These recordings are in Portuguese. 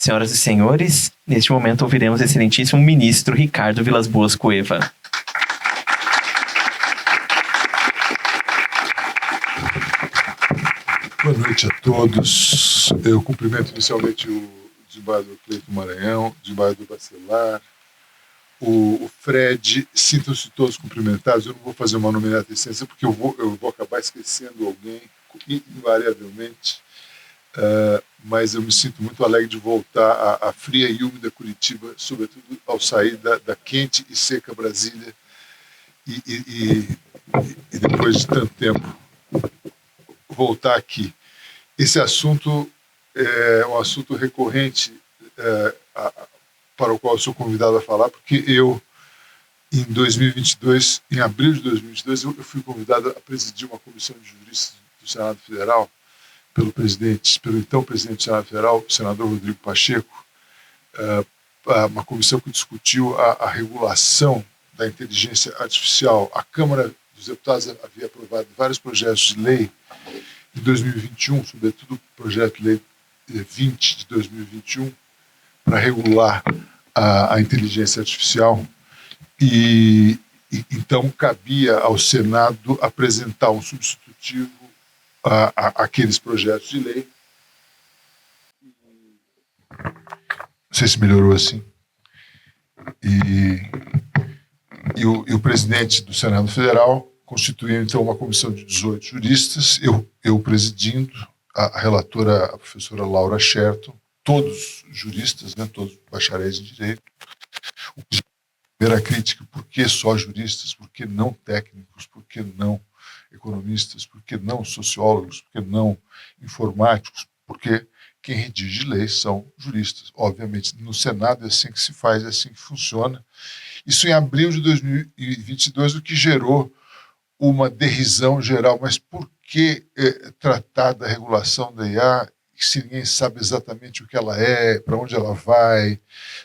Senhoras e senhores, neste momento ouviremos o excelentíssimo ministro Ricardo Vilas Boas Cueva. Boa noite a todos. Eu cumprimento inicialmente o desembargador Cleiton Maranhão, o desembargador Bacelar, o Fred. Sintam-se todos cumprimentados. Eu não vou fazer uma nominata extensa porque eu vou acabar esquecendo alguém, invariavelmente. Mas eu me sinto muito alegre de voltar à fria e úmida Curitiba, sobretudo ao sair da quente e seca Brasília e depois de tanto tempo voltar aqui. Esse assunto é um assunto recorrente para o qual eu sou convidado a falar, porque eu, em 2022, em abril de 2022, eu fui convidado a presidir uma comissão de juristas do Senado Federal pelo então presidente do Senado Federal, o senador Rodrigo Pacheco, uma comissão que discutiu a regulação da inteligência artificial. A Câmara dos Deputados havia aprovado vários projetos de lei de 2021, sobretudo o projeto de lei 20 de 2021, para regular a inteligência artificial. E então cabia ao Senado apresentar um substitutivo àqueles projetos de lei. Não sei se melhorou assim. E o presidente do Senado Federal constituiu, então, uma comissão de 18 juristas, eu presidindo, a relatora, a professora Laura Sherton, todos juristas, né, todos bacharéis em Direito. A primeira crítica: por que só juristas? Por que não técnicos? Por que não economistas? Por que não sociólogos? Por que não informáticos? Porque quem redige leis são juristas. Obviamente, no Senado é assim que se faz, é assim que funciona. Isso em abril de 2022, o que gerou uma derrisão geral. Mas por que tratar da regulação da IA se ninguém sabe exatamente o que ela é, para onde ela vai,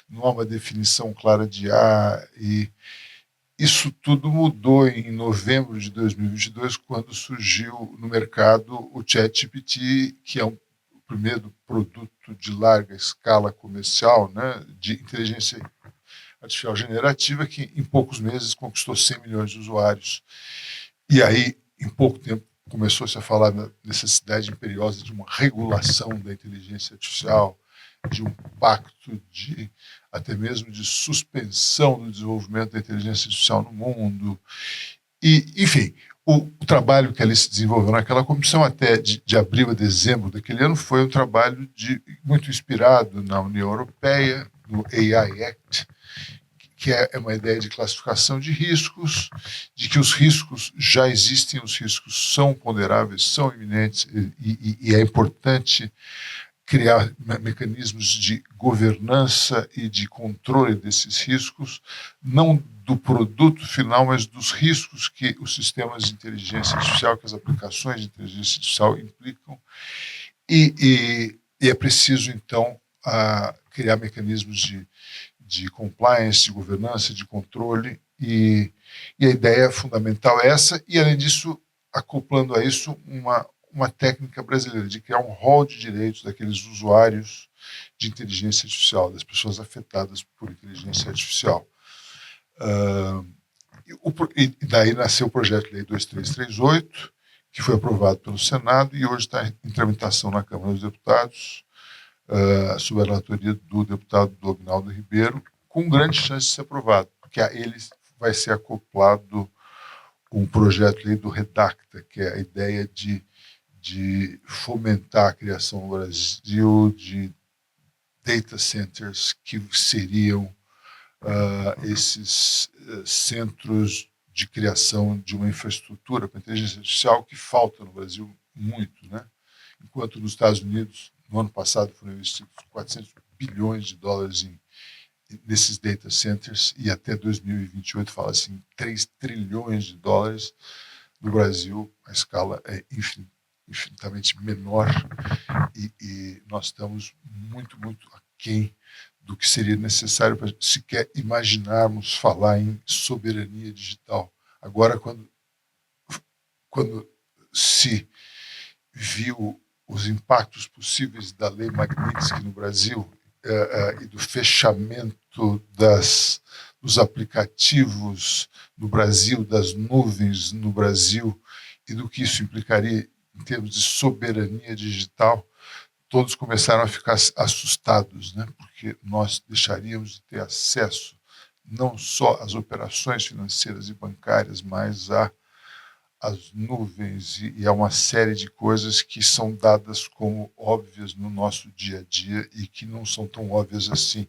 não há uma definição clara de IA? E isso tudo mudou em novembro de 2022, quando surgiu no mercado o ChatGPT, que é o primeiro produto de larga escala comercial, né, de inteligência artificial generativa, que em poucos meses conquistou 100 milhões de usuários. E aí, em pouco tempo, começou-se a falar da necessidade imperiosa de uma regulação da inteligência artificial, de um pacto até mesmo de suspensão do desenvolvimento da inteligência artificial no mundo. E, enfim, o trabalho que ali se desenvolveu naquela comissão, até de abril a dezembro daquele ano, foi um trabalho muito inspirado na União Europeia, no AI Act, que é uma ideia de classificação de riscos, de que os riscos já existem, os riscos são ponderáveis, são iminentes, e é importante criar mecanismos de governança e de controle desses riscos, não do produto final, mas dos riscos que os sistemas de inteligência artificial, que as aplicações de inteligência artificial implicam. E é preciso, então, criar mecanismos de compliance, de governança, de controle, e a ideia fundamental é essa, e além disso, acoplando a isso uma técnica brasileira de criar um rol de direitos daqueles usuários de inteligência artificial, das pessoas afetadas por inteligência artificial. E daí nasceu o projeto de lei 2338, que foi aprovado pelo Senado e hoje está em tramitação na Câmara dos Deputados, sob a relatoria do deputado Dognaldo Ribeiro, com grande chance de ser aprovado, porque a ele vai ser acoplado um projeto de lei do Redacta, que é a ideia de fomentar a criação no Brasil de data centers, que seriam esses centros de criação de uma infraestrutura para inteligência artificial que falta no Brasil muito, né? Enquanto nos Estados Unidos, no ano passado, foram investidos 400 bilhões de dólares nesses data centers, e até 2028 fala-se em 3 trilhões de dólares. No Brasil, a escala é infinitamente menor, e nós estamos muito, muito aquém do que seria necessário para sequer imaginarmos falar em soberania digital. Agora, quando se viu os impactos possíveis da lei Magnitsky no Brasil, e do fechamento dos aplicativos no Brasil, das nuvens no Brasil, e do que isso implicaria em termos de soberania digital, todos começaram a ficar assustados, né? Porque nós deixaríamos de ter acesso não só às operações financeiras e bancárias, mas às nuvens e a uma série de coisas que são dadas como óbvias no nosso dia a dia e que não são tão óbvias assim.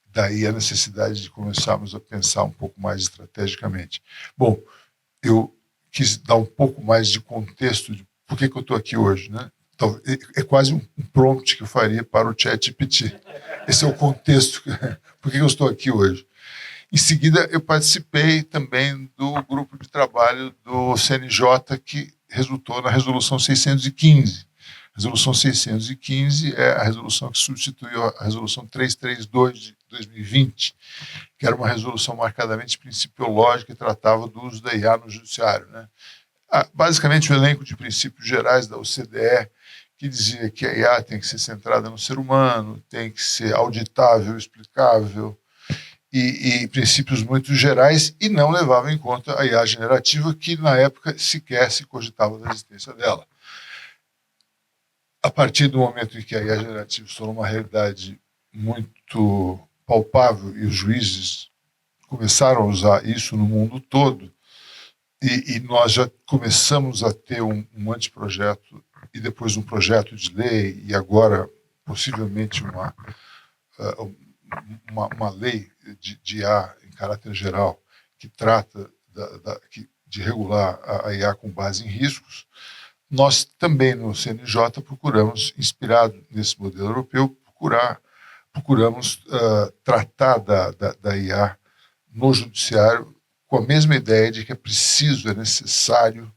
Daí a necessidade de começarmos a pensar um pouco mais estrategicamente. Bom, eu quis dar um pouco mais de contexto de por que eu estou aqui hoje, né? Então, é quase um prompt que eu faria para o ChatGPT. Esse é o contexto. Por que eu estou aqui hoje? Em seguida, eu participei também do grupo de trabalho do CNJ, que resultou na Resolução 615. A Resolução 615 é a resolução que substituiu a Resolução 332 de 2020, que era uma resolução marcadamente principiológica e tratava do uso da IA no judiciário, né? Basicamente, o elenco de princípios gerais da OCDE, que dizia que a IA tem que ser centrada no ser humano, tem que ser auditável, explicável, e princípios muito gerais, e não levava em conta a IA generativa, que na época sequer se cogitava da existência dela. A partir do momento em que a IA generativa se tornou uma realidade muito palpável e os juízes começaram a usar isso no mundo todo, e nós já começamos a ter um anteprojeto e depois um projeto de lei e agora possivelmente uma lei de IA em caráter geral que trata de regular a IA com base em riscos. Nós também no CNJ procuramos, inspirado nesse modelo europeu, procuramos tratar da IA no judiciário com a mesma ideia de que é necessário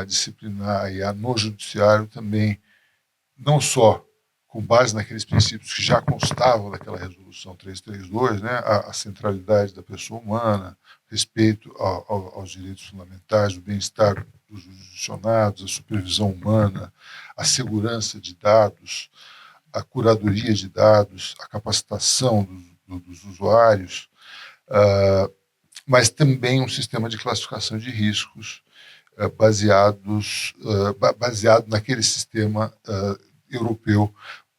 disciplinar a IA no judiciário também, não só com base naqueles princípios que já constavam daquela resolução 332, né, a centralidade da pessoa humana, respeito aos direitos fundamentais, o bem-estar dos jurisdicionados, a supervisão humana, a segurança de dados, a curadoria de dados, a capacitação dos usuários, mas também um sistema de classificação de riscos baseado naquele sistema europeu,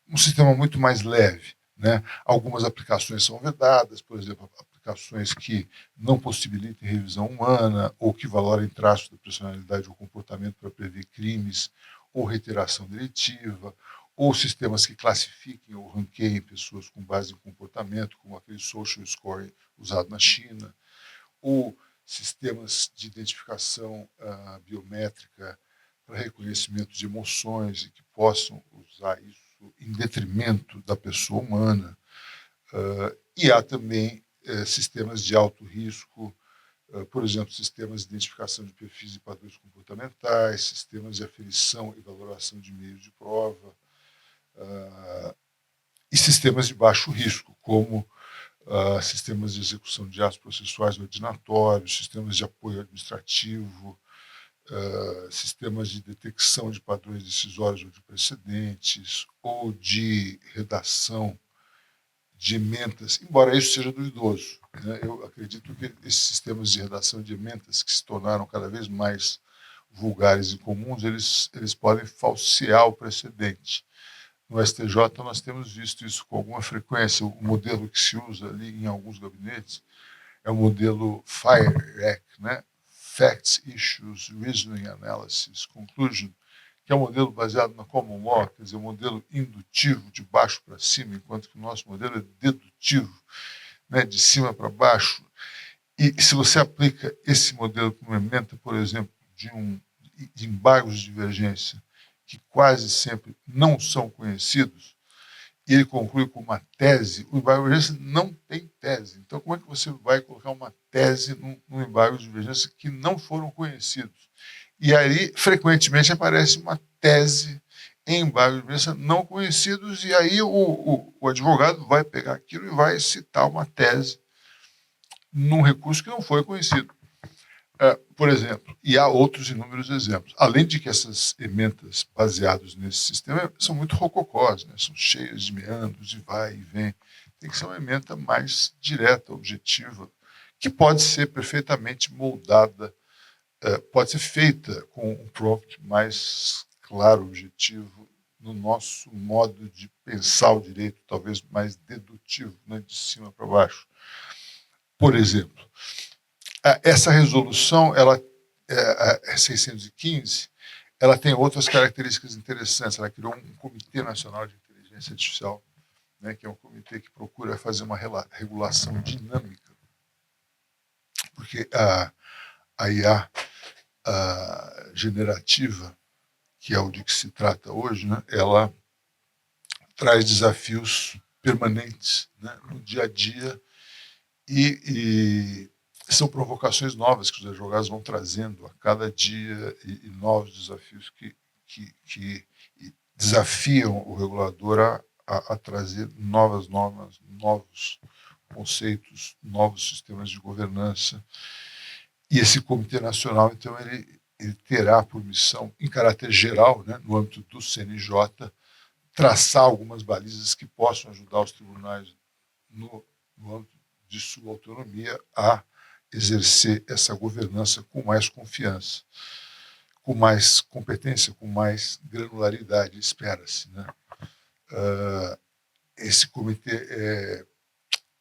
um sistema muito mais leve, né? Algumas aplicações são vedadas, por exemplo, aplicações que não possibilitem revisão humana ou que valorem traços da personalidade ou comportamento para prever crimes ou reiteração delitiva, ou sistemas que classifiquem ou ranqueiem pessoas com base em comportamento, como aquele social scoring usado na China, ou sistemas de identificação biométrica para reconhecimento de emoções e que possam usar isso em detrimento da pessoa humana. E há também sistemas de alto risco, por exemplo, sistemas de identificação de perfis e padrões comportamentais, sistemas de aferição e valoração de meios de prova, e sistemas de baixo risco, como sistemas de execução de atos processuais ordinatórios, sistemas de apoio administrativo, sistemas de detecção de padrões decisórios ou de precedentes, ou de redação de ementas, embora isso seja duvidoso, né? Eu acredito que esses sistemas de redação de ementas, que se tornaram cada vez mais vulgares e comuns, eles podem falsear o precedente. No STJ nós temos visto isso com alguma frequência. O modelo que se usa ali em alguns gabinetes é o modelo FIRE, né? Facts, Issues, Reasoning, Analysis, Conclusion, que é um modelo baseado na Common Law, quer dizer, um modelo indutivo de baixo para cima, enquanto que o nosso modelo é dedutivo, né? De cima para baixo. E se você aplica esse modelo para uma ementa, por exemplo, de embargos de divergência, que quase sempre não são conhecidos, e ele conclui com uma tese, o embargo de divergência não tem tese. Então, como é que você vai colocar uma tese num embargo de divergência que não foram conhecidos? E aí, frequentemente, aparece uma tese em embargo de divergência não conhecidos, e aí o advogado vai pegar aquilo e vai citar uma tese num recurso que não foi conhecido. Por exemplo, e há outros inúmeros exemplos. Além de que essas emendas baseadas nesse sistema são muito rococós, né? São cheias de meandros, de vai e vem. Tem que ser uma emenda mais direta, objetiva, que pode ser perfeitamente moldada, pode ser feita com um prompt mais claro, objetivo, no nosso modo de pensar o direito, talvez mais dedutivo, né? De cima para baixo. Por exemplo, essa resolução, ela, 615, ela tem outras características interessantes. Ela criou um Comitê Nacional de Inteligência Artificial, né, que é um comitê que procura fazer uma regulação dinâmica, porque a IA generativa, que é o de que se trata hoje, né, ela traz desafios permanentes, né, no dia a dia e são provocações novas que os advogados vão trazendo a cada dia e novos desafios que desafiam o regulador a trazer novas normas, novos conceitos, novos sistemas de governança. E esse Comitê Nacional, então, ele terá por missão, em caráter geral, né, no âmbito do CNJ, traçar algumas balizas que possam ajudar os tribunais no âmbito de sua autonomia a exercer essa governança com mais confiança, com mais competência, com mais granularidade, espera-se, né? Esse comitê é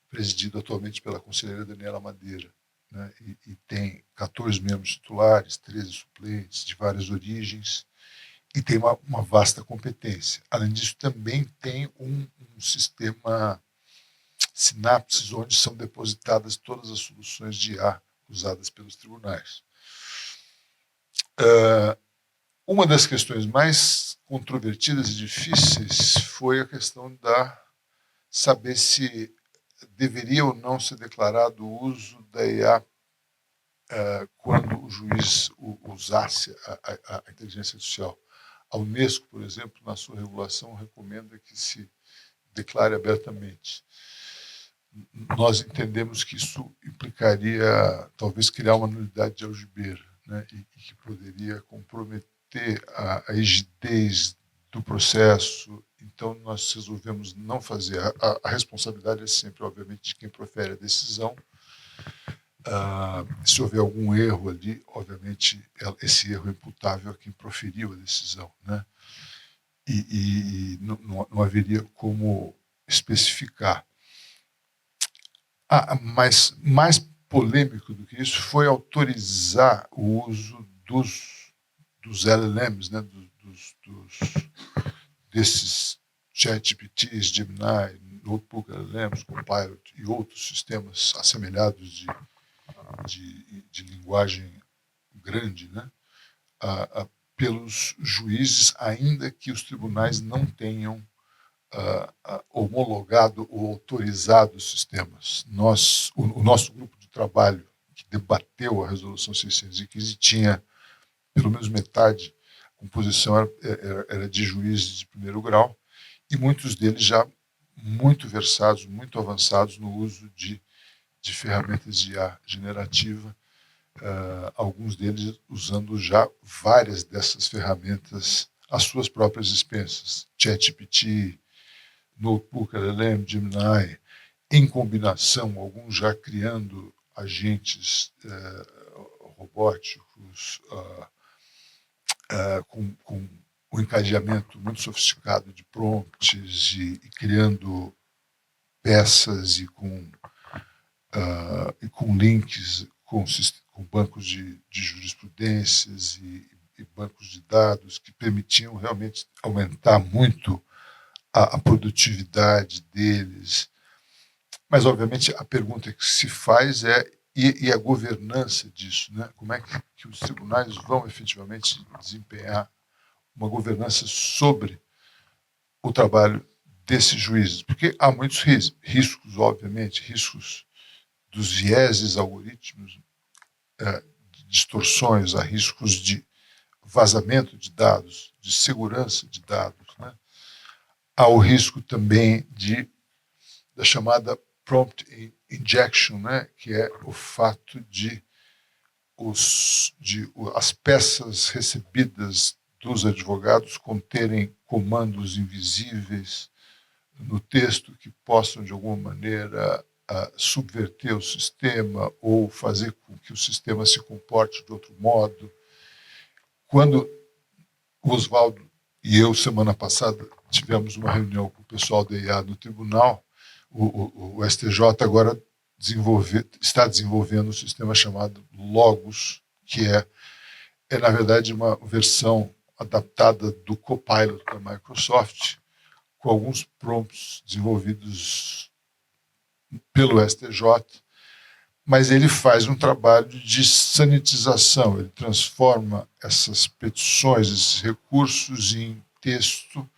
presidido atualmente pela conselheira Daniela Madeira, né? E tem 14 membros titulares, 13 suplentes, de várias origens, e tem uma vasta competência. Além disso, também tem um sistema sinapses onde são depositadas todas as soluções de IA usadas pelos tribunais. Uma das questões mais controvertidas e difíceis foi a questão da saber se deveria ou não ser declarado o uso da IA quando o juiz usasse a inteligência artificial. A Unesco, por exemplo, na sua regulação, recomenda que se declare abertamente. Nós entendemos que isso implicaria, talvez, criar uma nulidade de algibeira, né, e que poderia comprometer a rigidez do processo. Então, nós resolvemos não fazer. A responsabilidade é sempre, obviamente, de quem profere a decisão. Se houver algum erro ali, obviamente, esse erro é imputável a quem proferiu a decisão, né? E não haveria como especificar. Mas mais polêmico do que isso foi autorizar o uso dos LLMs, né, desses ChatGPTs, Gemini, Notebook LLMs, Copilot e outros sistemas assemelhados de linguagem grande, né, pelos juízes, ainda que os tribunais não tenham homologado ou autorizado os sistemas. O nosso grupo de trabalho que debateu a resolução 615 tinha pelo menos metade, a composição era de juízes de primeiro grau, e muitos deles já muito versados, muito avançados no uso de ferramentas de IA generativa, alguns deles usando já várias dessas ferramentas às suas próprias expensas. ChatGPT, Notebook LLM, Gemini, em combinação, alguns já criando agentes robóticos com um encadeamento muito sofisticado de prompts e criando peças e com links com bancos de jurisprudências e bancos de dados que permitiam realmente aumentar muito a produtividade deles. Mas, obviamente, a pergunta que se faz e a governança disso, né? Como é que os tribunais vão efetivamente desempenhar uma governança sobre o trabalho desses juízes? Porque há muitos riscos, obviamente, riscos dos vieses algoritmos, de distorções, há riscos de vazamento de dados, de segurança de dados, né? Há o risco também da chamada prompt injection, né, que é o fato de as peças recebidas dos advogados conterem comandos invisíveis no texto que possam, de alguma maneira, subverter o sistema ou fazer com que o sistema se comporte de outro modo. Quando o Oswaldo e eu, semana passada, tivemos uma reunião com o pessoal da IA no tribunal, o STJ agora está desenvolvendo um sistema chamado Logos, que é na verdade, uma versão adaptada do Copilot da Microsoft, com alguns prompts desenvolvidos pelo STJ, mas ele faz um trabalho de sanitização, ele transforma essas petições, esses recursos em texto,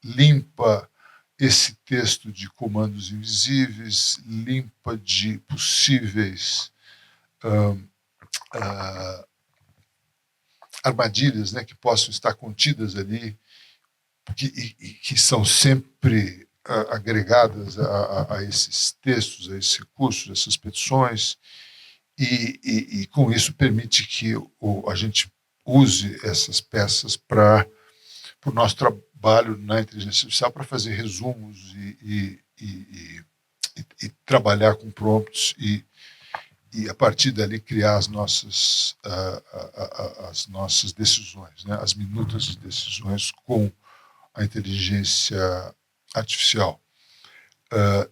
limpa esse texto de comandos invisíveis, limpa de possíveis armadilhas, né, que possam estar contidas ali, que são sempre agregadas a esses textos, a esses recursos, a essas petições, e com isso permite que a gente use essas peças para o nosso trabalho na inteligência artificial, para fazer resumos e trabalhar com prompts e a partir dali criar as nossas decisões, né? As minutas de decisões com a inteligência artificial.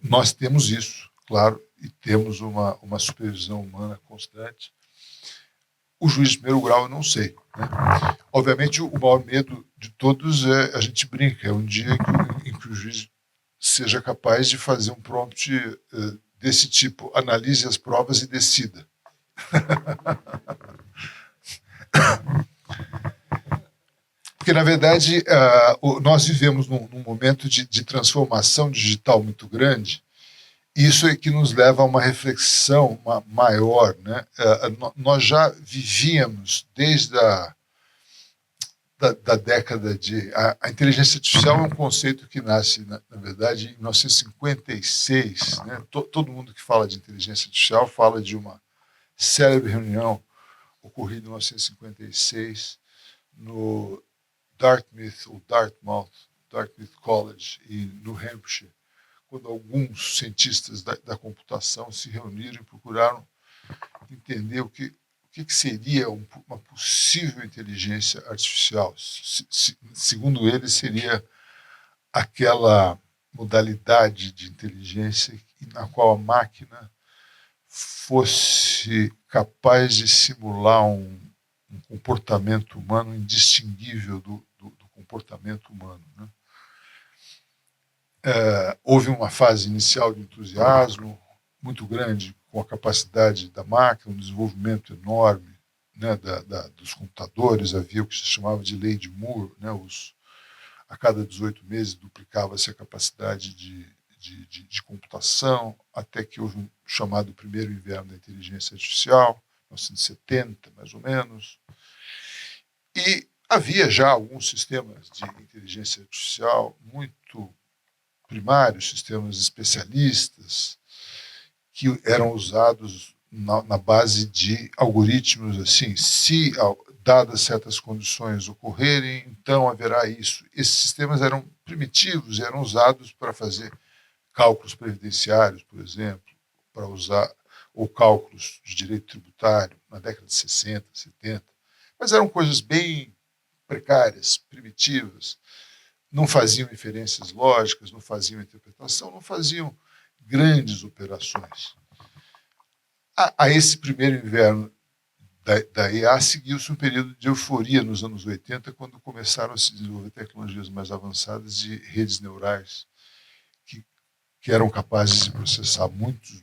Nós temos isso, claro, e temos uma supervisão humana constante. O juiz de primeiro grau eu não sei, né? Obviamente o maior medo de todos a gente brinca, é um dia em que o juiz seja capaz de fazer um prompt desse tipo: analise as provas e decida. Porque, na verdade, nós vivemos num momento de transformação digital muito grande, e isso é que nos leva a uma reflexão maior, né? Nós já vivíamos desde da década de... A inteligência artificial é um conceito que nasce, na verdade, em 1956. Né? Todo mundo que fala de inteligência artificial fala de uma célebre reunião ocorrida em 1956 no Dartmouth College, no Hampshire, quando alguns cientistas da computação se reuniram e procuraram entender o que seria uma possível inteligência artificial. Segundo eles, seria aquela modalidade de inteligência na qual a máquina fosse capaz de simular um comportamento humano indistinguível do comportamento humano, né? Houve uma fase inicial de entusiasmo muito grande com a capacidade da máquina, um desenvolvimento enorme, né, dos computadores. Havia o que se chamava de lei de Moore, né, a cada 18 meses duplicava-se a capacidade de computação, até que houve um chamado primeiro inverno da inteligência artificial, 1970, mais ou menos. E havia já alguns sistemas de inteligência artificial muito primários, sistemas especialistas, que eram usados na base de algoritmos assim: se dadas certas condições ocorrerem, então haverá isso. Esses sistemas eram primitivos, eram usados para fazer cálculos previdenciários, por exemplo, para usar, ou cálculos de direito tributário, na década de 60, 70, mas eram coisas bem precárias, primitivas, não faziam inferências lógicas, não faziam interpretação, não faziam grandes operações. A esse primeiro inverno da IA seguiu-se um período de euforia nos anos 80, quando começaram a se desenvolver tecnologias mais avançadas de redes neurais que eram capazes de processar muitos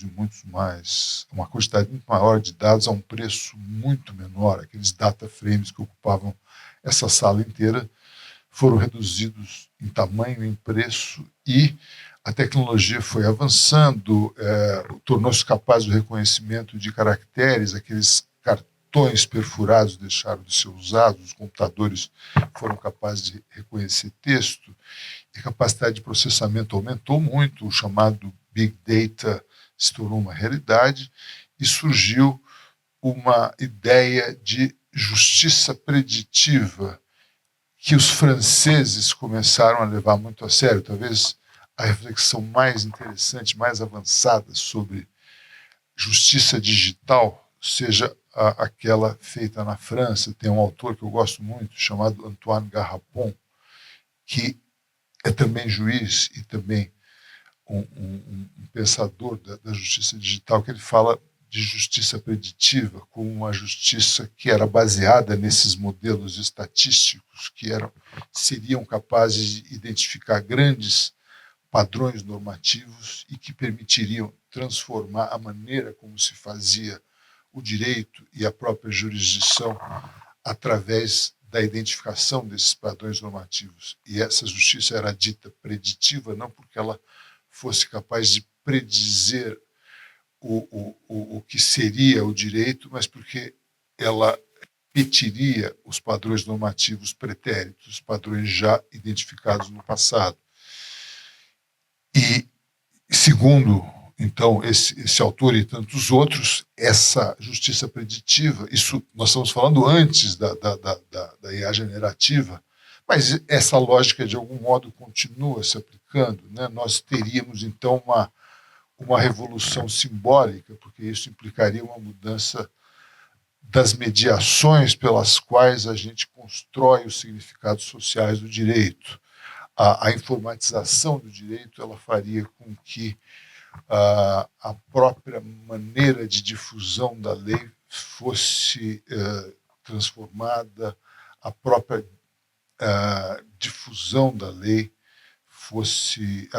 e muitos mais, uma quantidade muito maior de dados a um preço muito menor. Aqueles data frames que ocupavam essa sala inteira foram reduzidos em tamanho, em preço, e a tecnologia foi avançando, tornou-se capaz do reconhecimento de caracteres. Aqueles cartões perfurados deixaram de ser usados, os computadores foram capazes de reconhecer texto, e a capacidade de processamento aumentou muito, o chamado Big Data se tornou uma realidade, e surgiu uma ideia de justiça preditiva que os franceses começaram a levar muito a sério. Talvez a reflexão mais interessante, mais avançada sobre justiça digital seja aquela feita na França. Tem um autor que eu gosto muito, chamado Antoine Garrapon, que é também juiz e também um pensador da justiça digital, que ele fala de justiça preditiva como uma justiça que era baseada nesses modelos estatísticos que seriam capazes de identificar grandes padrões normativos e que permitiriam transformar a maneira como se fazia o direito e a própria jurisdição através da identificação desses padrões normativos. E essa justiça era dita preditiva não porque ela fosse capaz de predizer o que seria o direito, mas porque ela repetiria os padrões normativos pretéritos, padrões já identificados no passado. E, segundo, então, esse autor e tantos outros, essa justiça preditiva, isso nós estamos falando antes da IA generativa, mas essa lógica, de algum modo, continua se aplicando, né? Nós teríamos, então, uma revolução simbólica, porque isso implicaria uma mudança das mediações pelas quais a gente constrói os significados sociais do direito. A informatização do direito ela faria com que a própria maneira de difusão da lei fosse transformada, a própria difusão da lei fosse...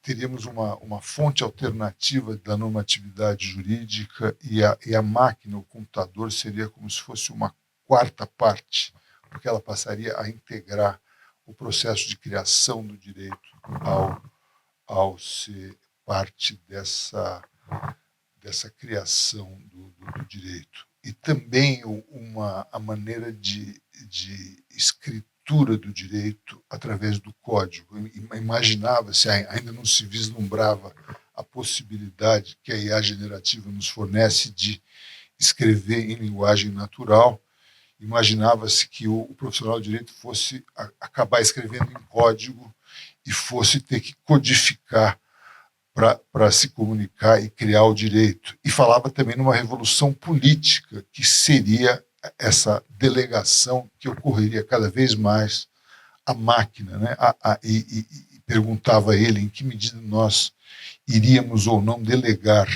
teríamos uma fonte alternativa da normatividade jurídica e a máquina, o computador, seria como se fosse uma quarta parte, porque ela passaria a integrar o processo de criação do direito ao ser parte dessa criação do direito. E também a maneira de escritura do direito através do código. Imaginava-se, ainda não se vislumbrava a possibilidade que a IA generativa nos fornece de escrever em linguagem natural. Imaginava-se que o profissional de direito fosse acabar escrevendo em código e fosse ter que codificar para se comunicar e criar o direito. E falava também numa revolução política, que seria essa delegação que ocorreria cada vez mais à máquina, né? E perguntava a ele em que medida nós iríamos ou não delegar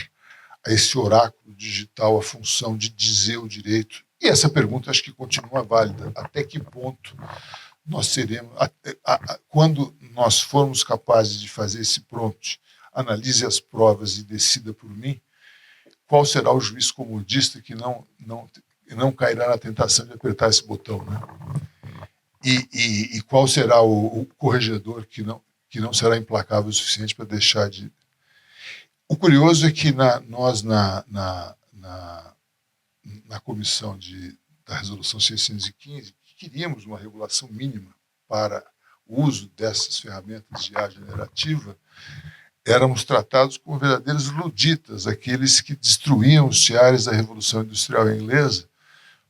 a esse oráculo digital a função de dizer o direito. E essa pergunta acho que continua válida. Até que ponto nós seremos... quando nós formos capazes de fazer esse prompt, analise as provas e decida por mim, qual será o juiz comodista que não cairá na tentação de apertar esse botão, né? E qual será o corregedor que não será implacável o suficiente para deixar de... O curioso é que nós, na comissão da Resolução 615, queríamos uma regulação mínima para o uso dessas ferramentas de IA generativa, éramos tratados como verdadeiros luditas, aqueles que destruíam os tiares da Revolução Industrial Inglesa,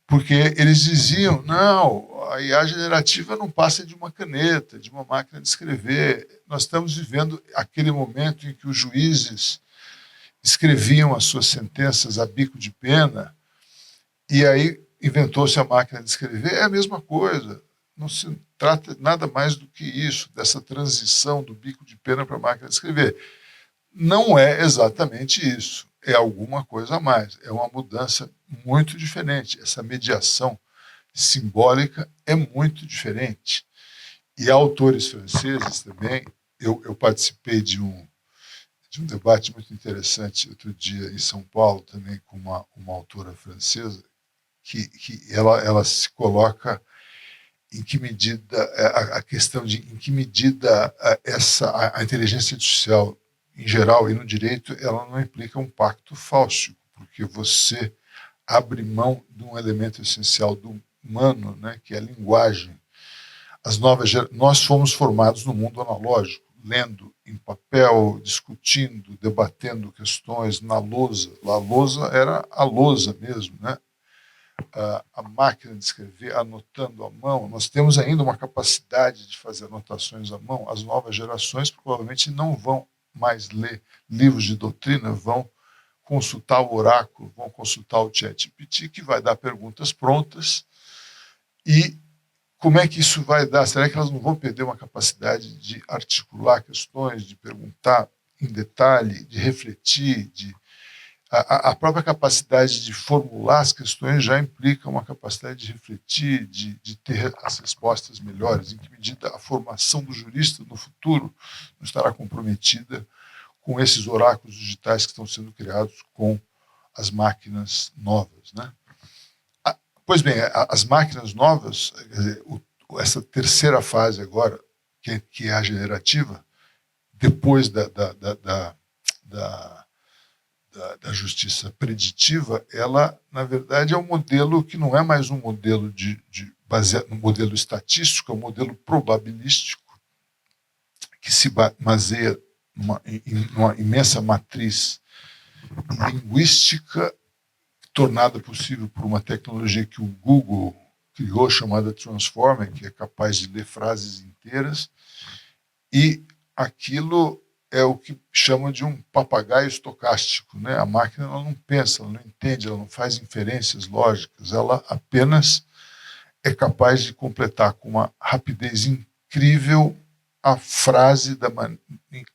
porque eles diziam, não, a IA generativa não passa de uma caneta, de uma máquina de escrever. Nós estamos vivendo aquele momento em que os juízes escreviam as suas sentenças a bico de pena, e aí inventou-se a máquina de escrever. É a mesma coisa, não se trata nada mais do que isso, dessa transição do bico de pena para a máquina de escrever. Não é exatamente isso, é alguma coisa a mais, é uma mudança muito diferente. Essa mediação simbólica é muito diferente. E autores franceses também, eu participei de um debate muito interessante outro dia em São Paulo, também com uma autora francesa, que ela se coloca em que medida a questão de em que medida a inteligência artificial em geral e no direito ela não implica um pacto fáustico, porque você abre mão de um elemento essencial do humano, né, que é a linguagem. Nós fomos formados no mundo analógico. lendo em papel, discutindo, debatendo questões na lousa. A lousa era a lousa mesmo, né? A máquina de escrever, anotando à mão. Nós temos ainda uma capacidade de fazer anotações à mão. As novas gerações provavelmente não vão mais ler livros de doutrina, vão consultar o oráculo, vão consultar o ChatGPT, que vai dar perguntas prontas. E como é que isso vai dar? Será que elas não vão perder uma capacidade de articular questões, de perguntar em detalhe, de refletir, a própria capacidade de formular as questões já implica uma capacidade de refletir, de ter as respostas melhores. Em que medida a formação do jurista no futuro não estará comprometida com esses oráculos digitais que estão sendo criados com as máquinas novas, né? Pois bem, as máquinas novas, quer dizer, essa terceira fase agora, que é a generativa, depois da justiça preditiva, ela, na verdade, é um modelo que não é mais um modelo baseado no modelo estatístico, é um modelo probabilístico que se baseia numa imensa matriz linguística tornada possível por uma tecnologia que o Google criou, chamada Transformer, que é capaz de ler frases inteiras, e aquilo é o que chama de um papagaio estocástico, né? A máquina ela não pensa, ela não entende, ela não faz inferências lógicas, ela apenas é capaz de completar com uma rapidez incrível a frase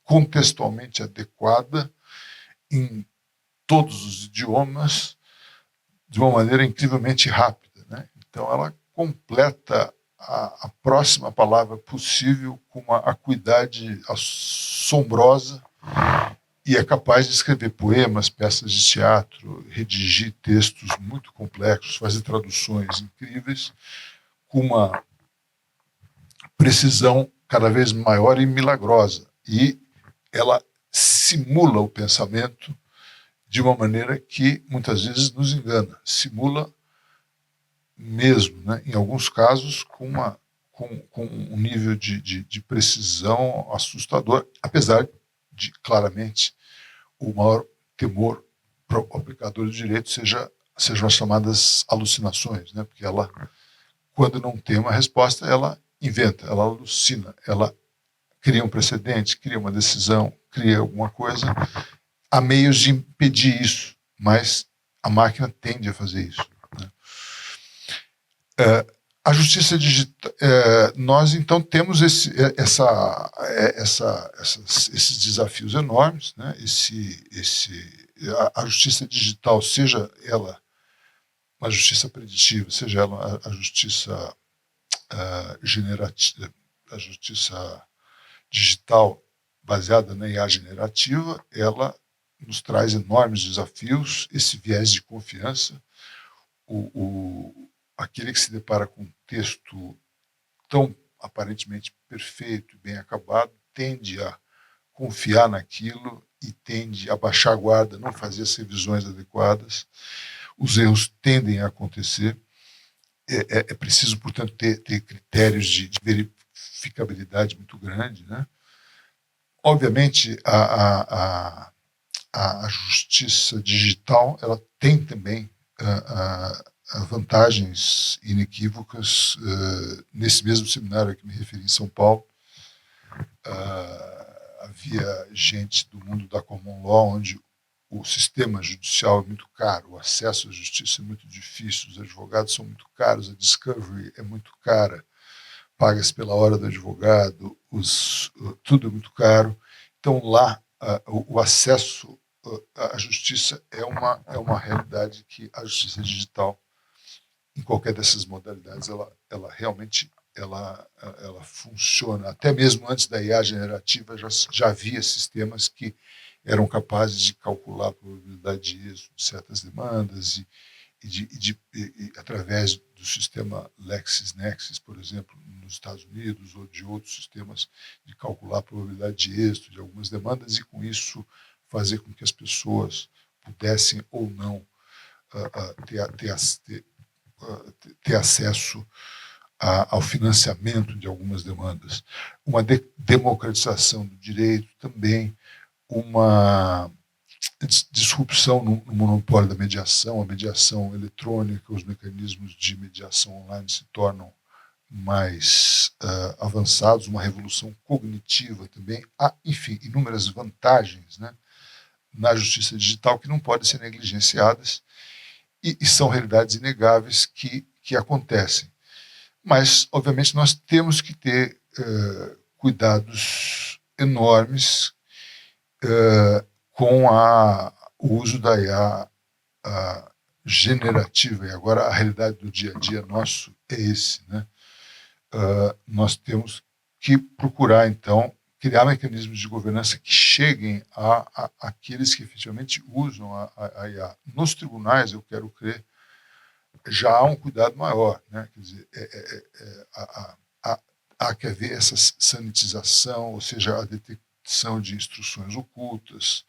contextualmente adequada em todos os idiomas de uma maneira incrivelmente rápida, né? Então ela completa a próxima palavra possível com uma acuidade assombrosa e é capaz de escrever poemas, peças de teatro, redigir textos muito complexos, fazer traduções incríveis com uma precisão cada vez maior e milagrosa. E ela simula o pensamento de uma maneira que muitas vezes nos engana. Simula mesmo, né? Em alguns casos, com um nível de precisão assustador, apesar de, claramente, o maior temor para o aplicador de direito sejam as chamadas alucinações, né? Porque ela, quando não tem uma resposta, ela inventa, ela alucina, ela cria um precedente, cria uma decisão, cria alguma coisa. Há meios de impedir isso, mas a máquina tende a fazer isso, né? A justiça digital, nós então temos esses desafios enormes, né? A justiça digital, seja ela uma justiça preditiva, seja ela a justiça generativa, a justiça digital baseada na IA generativa, ela nos traz enormes desafios, esse viés de confiança, aquele que se depara com um texto tão aparentemente perfeito e bem acabado, tende a confiar naquilo e tende a baixar a guarda, não fazer as revisões adequadas. Os erros tendem a acontecer. É preciso, portanto, ter critérios de verificabilidade muito grande, né? Obviamente, a justiça digital ela tem também vantagens inequívocas. Nesse mesmo seminário a que me referi em São Paulo, havia gente do mundo da common law, onde o sistema judicial é muito caro, o acesso à justiça é muito difícil, os advogados são muito caros, a discovery é muito cara, paga-se pela hora do advogado, tudo é muito caro. Então, lá, o acesso à justiça é uma realidade que a justiça digital, em qualquer dessas modalidades, ela realmente ela funciona. Até mesmo antes da IA generativa, já havia sistemas que eram capazes de calcular a probabilidade de êxito de certas demandas e através do sistema LexisNexis, por exemplo, nos Estados Unidos, ou de outros sistemas, de calcular a probabilidade de êxito de algumas demandas e, com isso, fazer com que as pessoas pudessem ou não ter acesso ao financiamento de algumas demandas, uma democratização do direito também, uma disrupção no monopólio da mediação, a mediação eletrônica, os mecanismos de mediação online se tornam mais avançados, uma revolução cognitiva também. Há, enfim, inúmeras vantagens, né, na justiça digital que não podem ser negligenciadas e são realidades inegáveis que acontecem. Mas, obviamente, nós temos que ter cuidados enormes com o uso da IA generativa. E agora a realidade do dia a dia nosso é esse, né? Nós temos que procurar, então, criar mecanismos de governança que cheguem àqueles que efetivamente usam a IA. Nos tribunais, eu quero crer, já há um cuidado maior, né? Quer dizer, há que haver essa sanitização, ou seja, a detecção de instruções ocultas,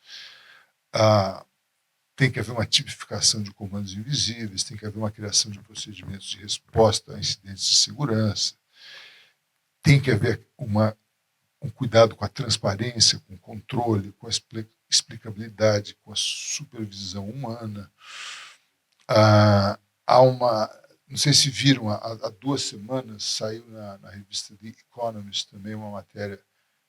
tem que haver uma tipificação de comandos invisíveis, tem que haver uma criação de procedimentos de resposta a incidentes de segurança, tem que haver um cuidado com a transparência, com o controle, com a explicabilidade, com a supervisão humana. Há não sei se viram, há 2 semanas saiu na revista The Economist também uma matéria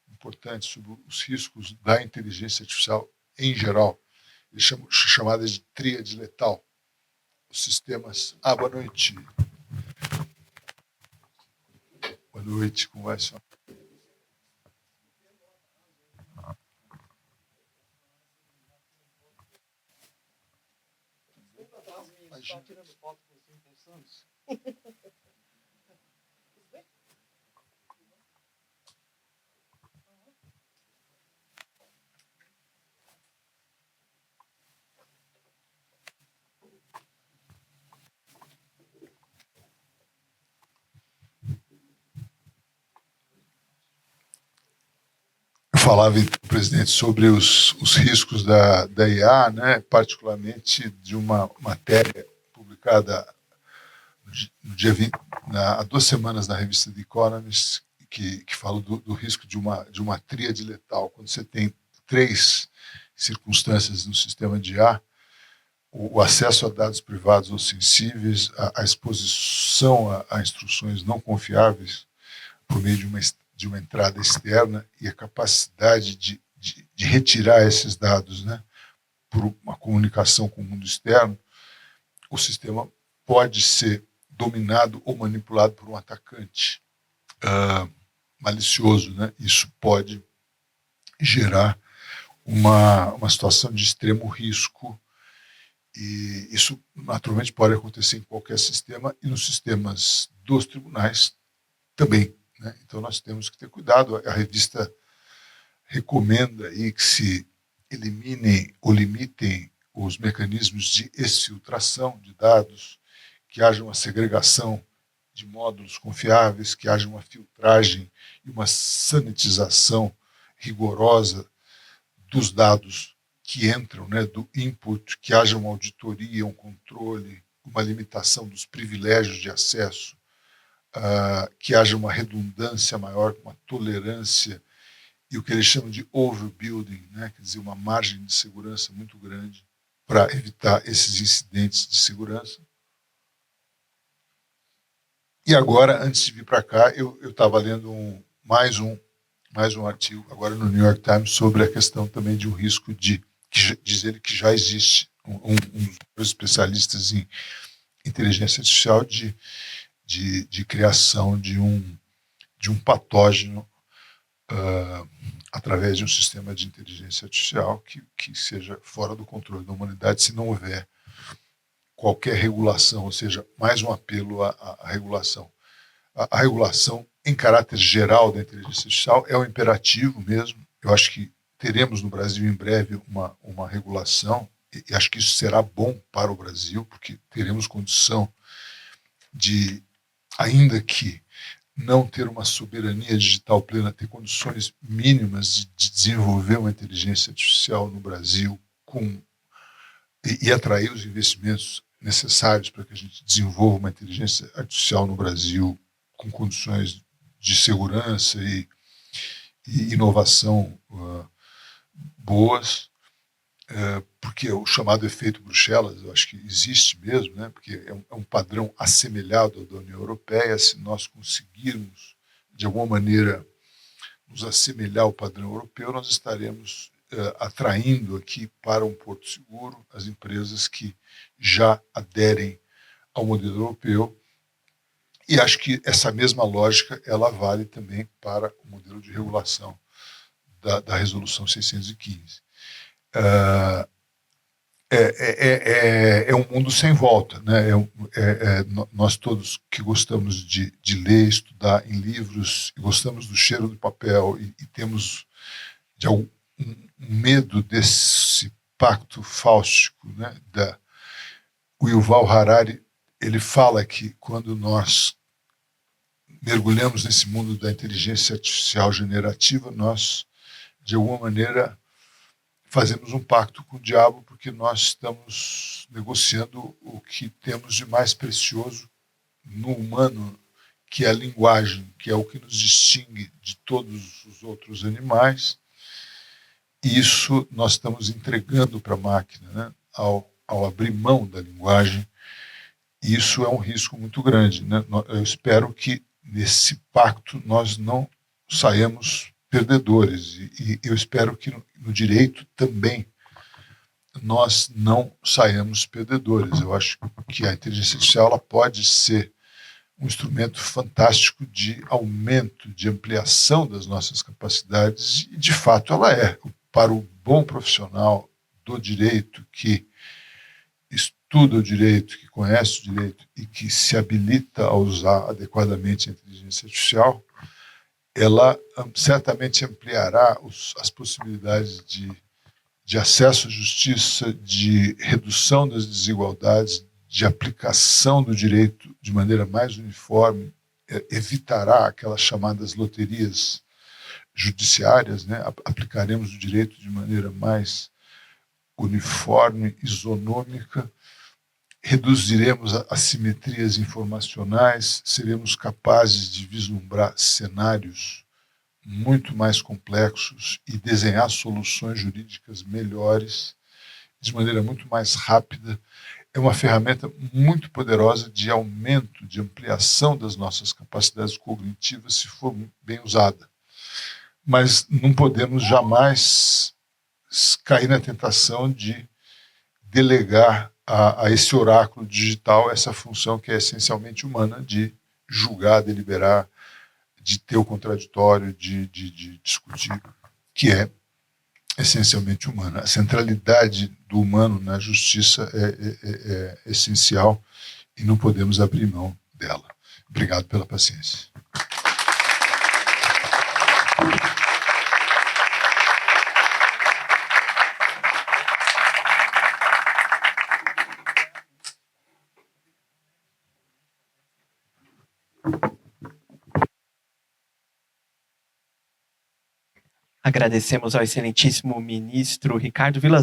importante sobre os riscos da inteligência artificial em geral, chamada de tríade letal. Os sistemas... boa noite. Boa noite, como vai, senhor? Imagina. Tirando foto com você impulsando. Eu falava, então, presidente, sobre os riscos da IA, né, particularmente de uma matéria publicada no dia 20, há 2 semanas na revista The Economist, que fala do risco de uma tríade letal. Quando você tem 3 circunstâncias no sistema de IA, o acesso a dados privados ou sensíveis, a exposição a instruções não confiáveis por meio de uma entrada externa e a capacidade de retirar esses dados, né, por uma comunicação com o mundo externo, o sistema pode ser dominado ou manipulado por um atacante malicioso, né? Isso pode gerar uma situação de extremo risco, e isso naturalmente pode acontecer em qualquer sistema e nos sistemas dos tribunais também, né? Então nós temos que ter cuidado. A revista recomenda aí que se eliminem ou limitem os mecanismos de exfiltração de dados, que haja uma segregação de módulos confiáveis, que haja uma filtragem e uma sanitização rigorosa dos dados que entram, né, do input, que haja uma auditoria, um controle, uma limitação dos privilégios de acesso, que haja uma redundância maior, uma tolerância e o que eles chamam de overbuilding, né, quer dizer, uma margem de segurança muito grande para evitar esses incidentes de segurança. E agora, antes de vir para cá, eu estava lendo mais um artigo, agora no New York Times, sobre a questão também de um risco que diz ele que já existe, dos especialistas em inteligência artificial, de criação de um patógeno através de um sistema de inteligência artificial que seja fora do controle da humanidade, se não houver qualquer regulação, ou seja, mais um apelo à regulação. A regulação em caráter geral da inteligência artificial é um imperativo mesmo. Eu acho que teremos no Brasil em breve uma regulação, e acho que isso será bom para o Brasil, porque teremos condição de, ainda que não ter uma soberania digital plena, ter condições mínimas de desenvolver uma inteligência artificial no Brasil e atrair os investimentos necessários para que a gente desenvolva uma inteligência artificial no Brasil com condições de segurança e inovação boas, porque o chamado efeito Bruxelas, eu acho que existe mesmo, né? Porque é um padrão assemelhado ao da União Europeia. Se nós conseguirmos, de alguma maneira, nos assemelhar ao padrão europeu, nós estaremos atraindo aqui para um porto seguro as empresas que já aderem ao modelo europeu. E acho que essa mesma lógica ela vale também para o modelo de regulação da Resolução 615. É um mundo sem volta, né? Nós todos que gostamos de ler, estudar em livros, gostamos do cheiro do papel e temos de algum medo desse pacto fáustico, né? O Yuval Harari, ele fala que quando nós mergulhamos nesse mundo da inteligência artificial generativa, nós, de alguma maneira, fazemos um pacto com o diabo, porque nós estamos negociando o que temos de mais precioso no humano, que é a linguagem, que é o que nos distingue de todos os outros animais. E isso nós estamos entregando para a máquina, né? Ao abrir mão da linguagem. E isso é um risco muito grande, né? Eu espero que nesse pacto nós não saiamos perdedores, e eu espero que no direito também nós não saiamos perdedores. Eu acho que a inteligência artificial ela pode ser um instrumento fantástico de aumento, de ampliação das nossas capacidades, e de fato ela é. Para o bom profissional do direito que estuda o direito, que conhece o direito e que se habilita a usar adequadamente a inteligência artificial, ela certamente ampliará as possibilidades de acesso à justiça, de redução das desigualdades, de aplicação do direito de maneira mais uniforme, evitará aquelas chamadas loterias judiciárias, né? Aplicaremos o direito de maneira mais uniforme, isonômica, reduziremos assimetrias informacionais, seremos capazes de vislumbrar cenários muito mais complexos e desenhar soluções jurídicas melhores, de maneira muito mais rápida. É uma ferramenta muito poderosa de aumento, de ampliação das nossas capacidades cognitivas, se for bem usada. Mas não podemos jamais cair na tentação de delegar a esse oráculo digital essa função que é essencialmente humana, de julgar, deliberar, de ter o contraditório, de discutir, que é essencialmente humana. A centralidade do humano na justiça é essencial e não podemos abrir mão dela. Obrigado pela paciência. Agradecemos ao excelentíssimo ministro Ricardo Vilas